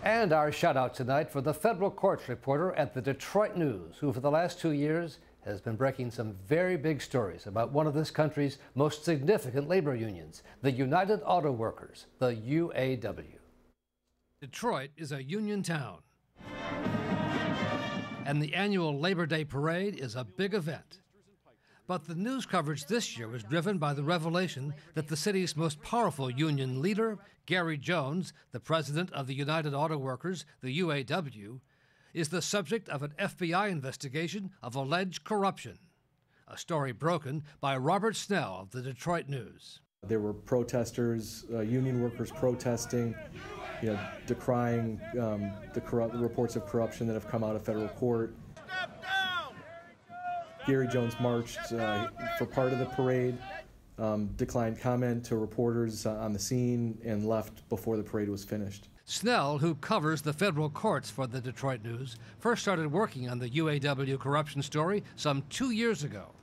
And our shout out tonight for the federal courts reporter at the Detroit News, who for the last 2 years has been breaking some very big stories about one of this country's most significant labor unions, the United Auto Workers, the UAW. Detroit is a union town, and the annual Labor Day parade is a big event. But the news coverage this year was driven by the revelation that the city's most powerful union leader, Gary Jones, the president of the United Auto Workers, the UAW, is the subject of an FBI investigation of alleged corruption. A story broken by Robert Snell of the Detroit News. There were protesters, union workers protesting, decrying the reports of corruption that have come out of federal court. Gary Jones marched for part of the parade, declined comment to reporters on the scene, and left before the parade was finished. Snell, who covers the federal courts for the Detroit News, first started working on the UAW corruption story some 2 years ago.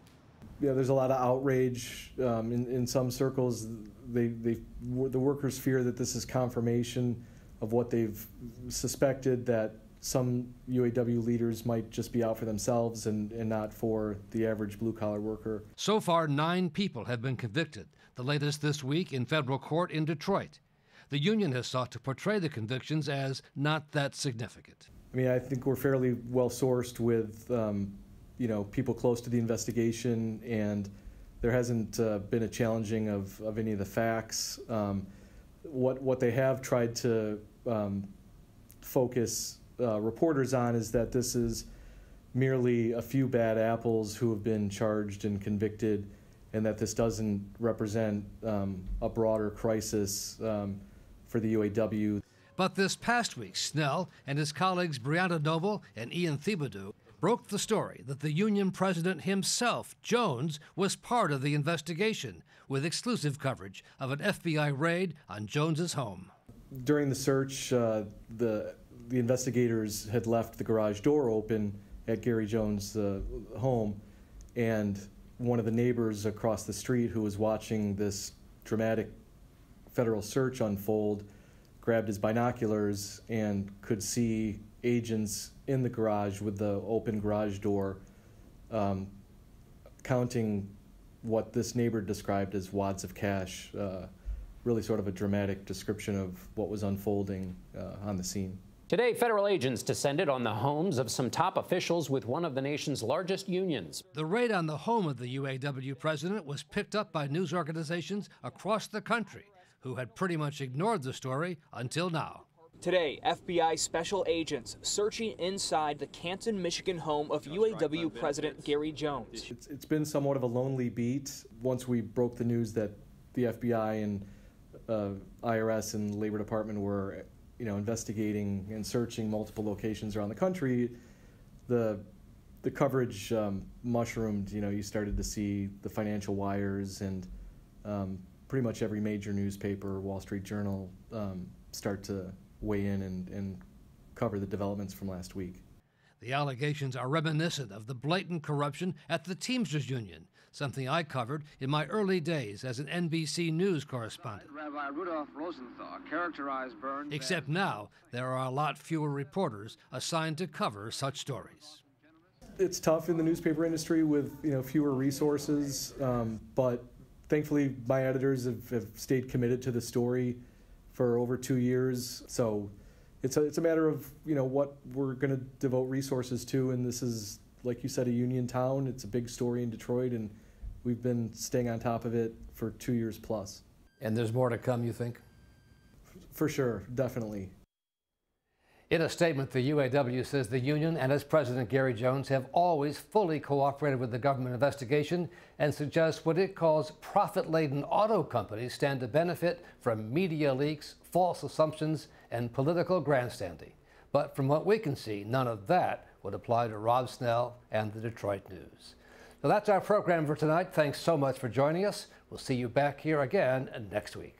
Yeah, there's a lot of outrage in some circles. The workers fear that this is confirmation of what they've suspected, that some UAW leaders might just be out for themselves and not for the average blue-collar worker. So far, 9 people have been convicted, the latest this week in federal court in Detroit. The union has sought to portray the convictions as not that significant. I mean, I think we're fairly well-sourced with, people close to the investigation, and there hasn't been a challenging of any of the facts. What they have tried to focus reporters on is that this is merely a few bad apples who have been charged and convicted, and that this doesn't represent a broader crisis for the UAW. But this past week, Snell and his colleagues Brianna Noble and Ian Thibodeau broke the story that the union president himself, Jones, was part of the investigation, with exclusive coverage of an FBI raid on Jones's home. During the search, the investigators had left the garage door open at Gary Jones' home, and one of the neighbors across the street who was watching this dramatic federal search unfold grabbed his binoculars and could see agents in the garage with the open garage door counting what this neighbor described as wads of cash, really sort of a dramatic description of what was unfolding on the scene. Today, federal agents descended on the homes of some top officials with one of the nation's largest unions. The raid on the home of the UAW president was picked up by news organizations across the country, who had pretty much ignored the story until now. Today, FBI special agents searching inside the Canton, Michigan home of UAW President Gary Jones. It's been somewhat of a lonely beat. Once we broke the news that the FBI and IRS and Labor Department were investigating and searching multiple locations around the country, the coverage mushroomed. You started to see the financial wires and pretty much every major newspaper, Wall Street Journal, start to weigh in and cover the developments from last week. The allegations are reminiscent of the blatant corruption at the Teamsters Union, something I covered in my early days as an NBC News correspondent. Rabbi Rudolph Rosenthal characterized Burns. Except now, there are a lot fewer reporters assigned to cover such stories. It's tough in the newspaper industry with fewer resources, but thankfully my editors have stayed committed to the story for over 2 years. So it's a matter of what we're going to devote resources to, and this is, like you said, a union town. It's a big story in Detroit, and we've been staying on top of it for 2 years plus. And there's more to come, you think? For sure, definitely. In a statement, the UAW says the union and its president, Gary Jones, have always fully cooperated with the government investigation and suggests what it calls profit-laden auto companies stand to benefit from media leaks, false assumptions, and political grandstanding. But from what we can see, none of that would apply to Rob Snell and the Detroit News. So that's our program for tonight. Thanks so much for joining us. We'll see you back here again next week.